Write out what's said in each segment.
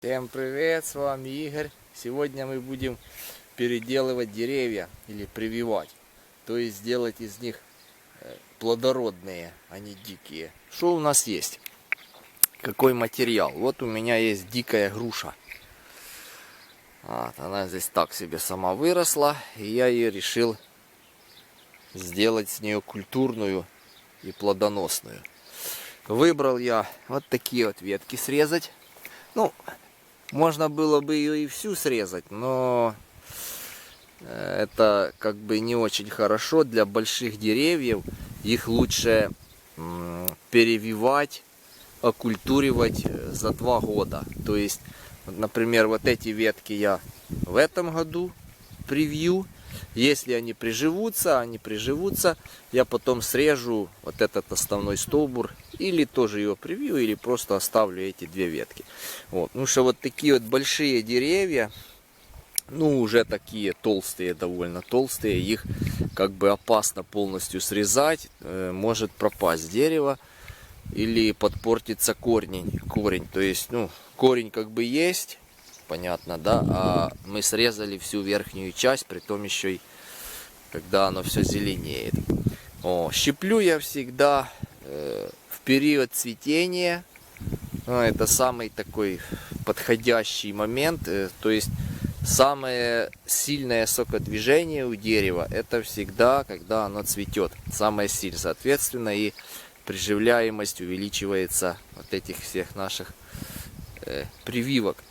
Всем привет, с вами Игорь. Сегодня мы будем переделывать деревья или прививать. То есть сделать из них плодородные, а не дикие. Что у нас есть? Какой материал? Вот у меня есть дикая груша. Вот, она здесь так себе сама выросла. И я ее решил сделать с нее культурную и плодоносную. Выбрал я вот такие вот ветки срезать. Ну, можно было бы ее и всю срезать, но это как бы не очень хорошо для больших деревьев. Их лучше перевивать, окультуривать за 2 года. То есть, например, вот эти ветки я в этом году привью. Если они приживутся, я потом срежу вот этот основной столбур. Или тоже его привью, или просто оставлю эти 2 ветки. Вот. Потому что вот такие вот большие деревья, ну уже такие толстые, довольно толстые, их как бы опасно полностью срезать. Может пропасть дерево или подпортиться корень. То есть, ну, корень как бы есть, понятно, да, а мы срезали всю верхнюю часть, притом еще и когда оно все зеленеет. Щеплю я всегда в период цветения. Это самый такой подходящий момент. То есть самое сильное сокодвижение у дерева это всегда, когда оно цветет. Самое сильное, соответственно, и приживляемость увеличивается от этих всех наших прививок.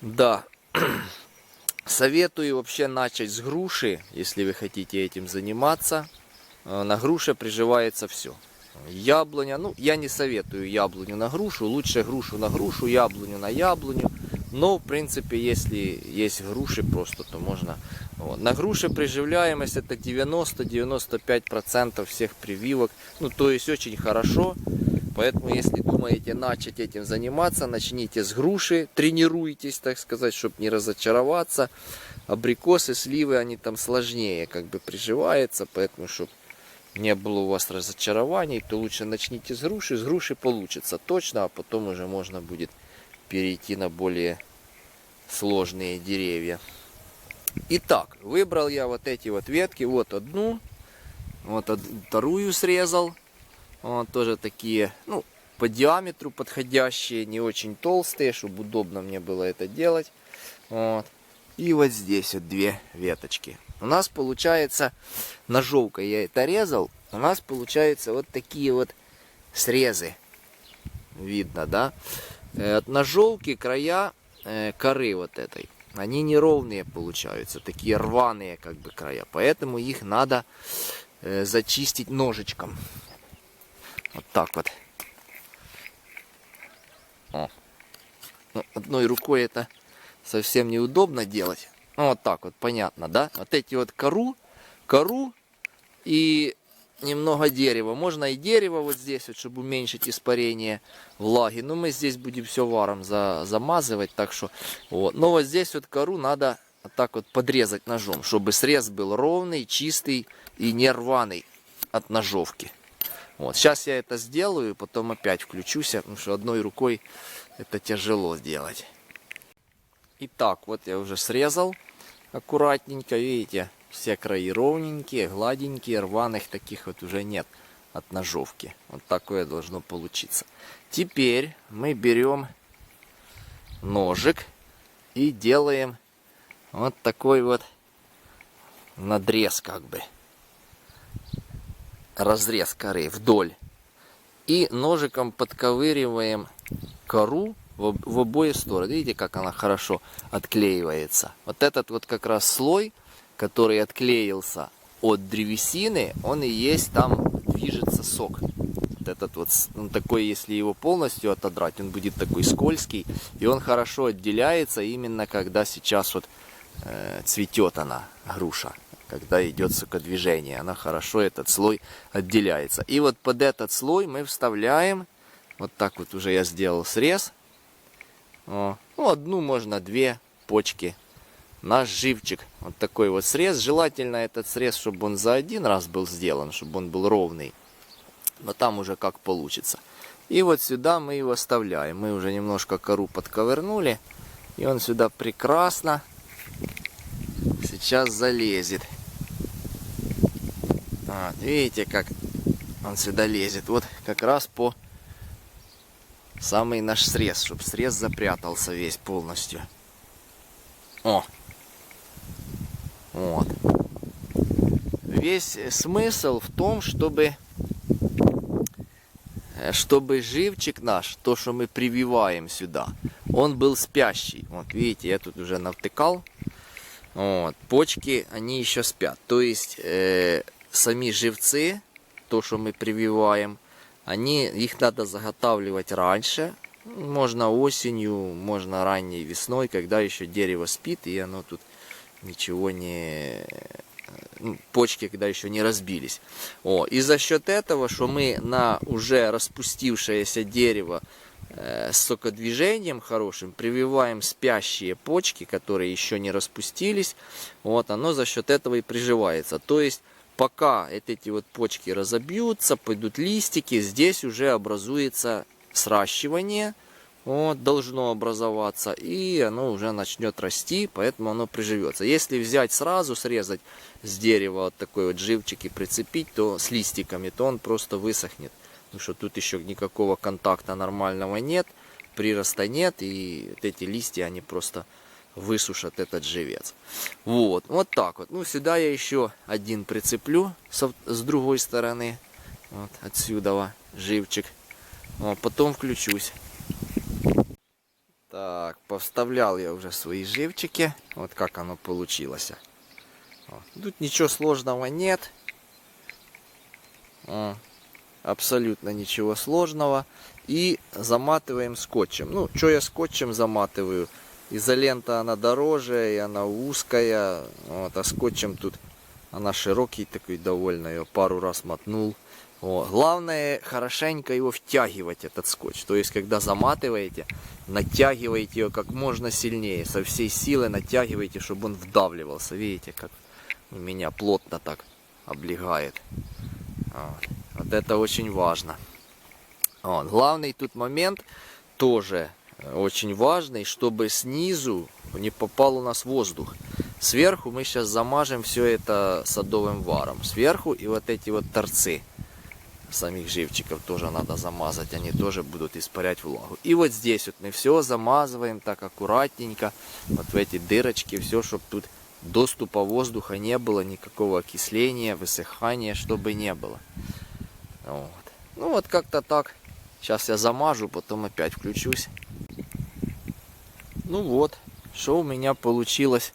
Да. Советую вообще начать с груши, если вы хотите этим заниматься. На груше приживается все. Яблоня, ну я не советую яблоню на грушу, лучше грушу на грушу, яблоню на яблоню. Но в принципе, если есть груши просто, то можно. Вот. На груше приживляемость это 90-95% всех прививок. Ну то есть очень хорошо. Поэтому, если думаете начать этим заниматься, начните с груши, тренируйтесь, так сказать, чтобы не разочароваться. Абрикосы, сливы, они там сложнее как бы приживаются, поэтому, чтобы не было у вас разочарований, то лучше начните с груши получится точно, а потом уже можно будет перейти на более сложные деревья. Итак, выбрал я вот эти вот ветки, вот одну, вот вторую срезал. Вот тоже такие, ну, по диаметру подходящие, не очень толстые, чтобы удобно мне было это делать. Вот. И вот здесь вот 2 веточки. У нас получается, ножовкой я это резал, у нас получается вот такие вот срезы. Видно, да? От ножовки края коры вот этой, они неровные получаются, такие рваные как бы края. Поэтому их надо зачистить ножичком. Вот так вот. Ну, одной рукой это совсем неудобно делать. Вот так вот, понятно, да? Вот эти вот кору и немного дерева. Можно и дерево вот здесь, вот, чтобы уменьшить испарение влаги. Но мы здесь будем все варом замазывать, так что вот. Но вот здесь вот кору надо вот так вот подрезать ножом, чтобы срез был ровный, чистый и не рваный от ножовки. Вот, сейчас я это сделаю, потом опять включусь, потому что одной рукой это тяжело сделать. Итак, вот я уже срезал аккуратненько, видите, все краи ровненькие, гладенькие, рваных таких вот уже нет от ножовки. Вот такое должно получиться. Теперь мы берем ножик и делаем вот такой вот надрез как бы. Разрез коры вдоль. И ножиком подковыриваем кору в обе стороны. Видите, как она хорошо отклеивается. Вот этот вот как раз слой, который отклеился от древесины, он и есть, там движется сок. Вот этот вот, он такой, если его полностью отодрать, он будет такой скользкий. И он хорошо отделяется именно когда сейчас вот цветет она, груша. Когда идет сокодвижение, она хорошо этот слой отделяется. И вот под этот слой мы вставляем, вот так вот уже я сделал срез. Ну, одну, можно 2 почки. Наш живчик. Вот такой вот срез. Желательно этот срез, чтобы он за один раз был сделан, чтобы он был ровный. Но там уже как получится. И вот сюда мы его вставляем. Мы уже немножко кору подковырнули. И он сюда прекрасно сейчас залезет. Вот, видите, как он сюда лезет. Вот как раз по самый наш срез, чтобы срез запрятался весь полностью. О! Вот. Весь смысл в том, чтобы живчик наш, то, что мы прививаем сюда, он был спящий. Вот видите, я тут уже навтыкал. Вот. Почки, они еще спят. То есть сами живцы, то, что мы прививаем, их надо заготавливать раньше. Можно осенью, можно ранней весной, когда еще дерево спит, и оно тут ничего не... почки, когда еще не разбились. И за счет этого, что мы на уже распустившееся дерево с сокодвижением хорошим прививаем спящие почки, которые еще не распустились, оно за счет этого и приживается. То есть, пока эти вот почки разобьются, пойдут листики, здесь уже образуется сращивание, должно образоваться, и оно уже начнет расти, поэтому оно приживется. Если взять сразу, срезать с дерева вот такой вот живчик и прицепить, то с листиками, то он просто высохнет. Потому что тут еще никакого контакта нормального нет, прироста нет, и вот эти листья, они просто высушат этот живец. Вот так вот. Сюда я еще один прицеплю с другой стороны. Вот отсюда живчик. Потом включусь. Так, повставлял я уже свои живчики. Вот как оно получилось. Тут ничего сложного нет. Абсолютно ничего сложного. И заматываем скотчем. Что я скотчем заматываю? Изолента она дороже, и она узкая. А скотчем тут она широкий такой довольно. Я пару раз мотнул. Главное хорошенько его втягивать, этот скотч. То есть, когда заматываете, натягиваете его как можно сильнее. Со всей силы натягиваете, чтобы он вдавливался. Видите, как меня плотно так облегает. Вот это очень важно. Главный тут момент тоже очень важный, чтобы снизу не попал у нас воздух. Сверху мы сейчас замажем все это садовым варом. Сверху и вот эти вот торцы самих живчиков тоже надо замазать. Они тоже будут испарять влагу. И вот здесь вот мы все замазываем так аккуратненько. Вот в эти дырочки. Все, чтобы тут доступа воздуха не было. Никакого окисления, высыхания, чтобы не было. Вот как-то так. Сейчас я замажу, потом опять включусь. Что у меня получилось.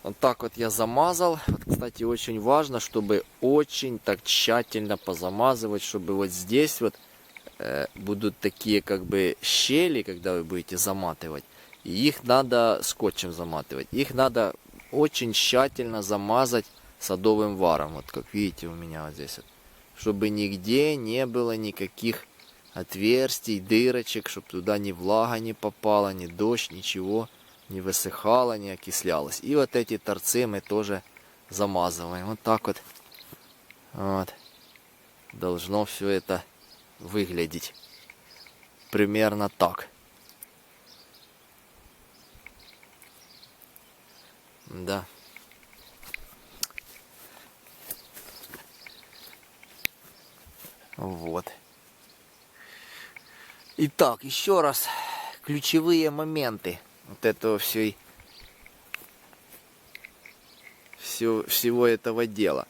Вот так вот я замазал. Вот, кстати, очень важно, чтобы очень так тщательно позамазывать, чтобы вот здесь вот будут такие как бы щели, когда вы будете заматывать. И их надо скотчем заматывать. Их надо очень тщательно замазать садовым варом. Вот как видите у меня вот здесь вот. Чтобы нигде не было никаких отверстий, дырочек, чтобы туда ни влага не попала, ни дождь, ничего не высыхало, не окислялось. И вот эти торцы мы тоже замазываем. Вот так вот. Должно все это выглядеть. Примерно так. Да. Вот. Итак, еще раз ключевые моменты вот этого всего этого дела.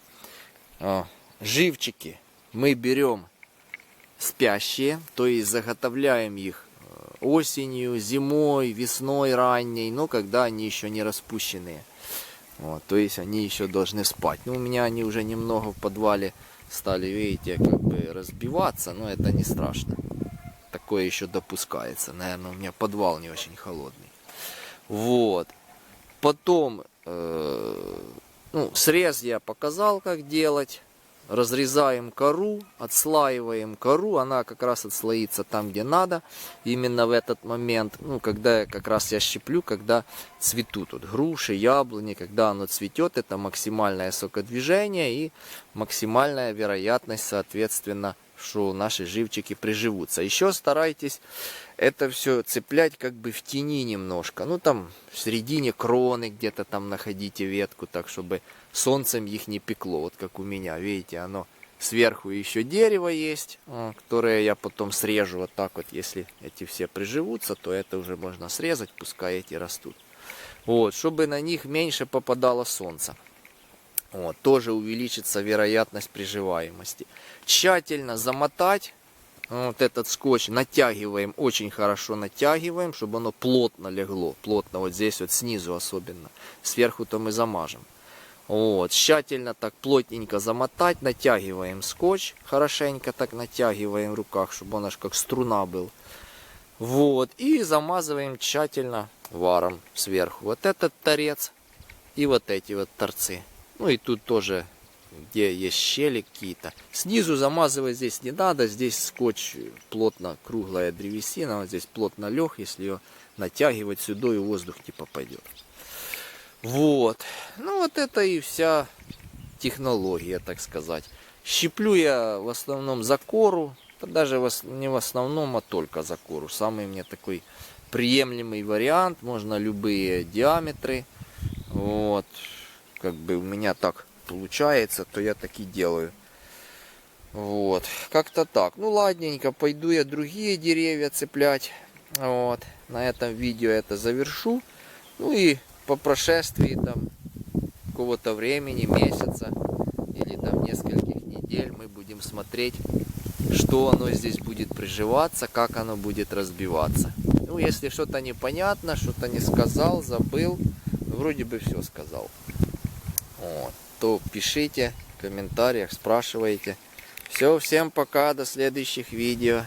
Живчики мы берем спящие, то есть заготовляем их осенью, зимой, весной ранней, но когда они еще не распущенные. То есть они еще должны спать. У меня они уже немного в подвале стали, видите, как бы разбиваться, но это не страшно. Такое еще допускается. Наверное, у меня подвал не очень холодный. Потом срез я показал, как делать. Разрезаем кору, отслаиваем кору. Она как раз отслоится там, где надо. Именно в этот момент, когда как раз я щиплю, когда цветут груши, яблони, когда оно цветет, это максимальное сокодвижение и максимальная вероятность, соответственно, что наши живчики приживутся. Еще старайтесь это все цеплять как бы в тени немножко. Ну там в середине кроны где-то там находите ветку, так чтобы солнцем их не пекло. Вот как у меня, видите, оно сверху еще дерево есть, которое я потом срежу вот так вот. Если эти все приживутся, то это уже можно срезать, пускай эти растут. Вот, чтобы на них меньше попадало солнце. Вот, тоже увеличится вероятность приживаемости. Тщательно замотать вот этот скотч, натягиваем, очень хорошо натягиваем, чтобы оно плотно легло, плотно вот здесь вот снизу особенно, сверху-то мы замажем. Вот, тщательно так плотненько замотать, натягиваем скотч, хорошенько так натягиваем в руках, чтобы он аж как струна был. Вот, и замазываем тщательно варом сверху. Вот этот торец и вот эти вот торцы. Ну и тут тоже, где есть щели какие-то. Снизу замазывать здесь не надо. Здесь скотч плотно, круглая древесина. Вот здесь плотно лег. Если ее натягивать сюда, и воздух типа пойдет. Вот. Ну вот это и вся технология, так сказать. Щиплю я в основном за кору. Даже не в основном, а только за кору. Самый мне такой приемлемый вариант. Можно любые диаметры. Вот. Как бы у меня так получается, то я так и делаю. Вот, как-то так. Ну ладненько, пойду я другие деревья цеплять. Вот, на этом видео это завершу. Ну и по прошествии там какого-то времени, месяца или там нескольких недель мы будем смотреть, что оно здесь будет приживаться, как оно будет разбиваться. Ну, если что-то непонятно, что-то не сказал, забыл, вроде бы все сказал. Вот, то пишите в комментариях, спрашивайте. Все, всем пока, до следующих видео.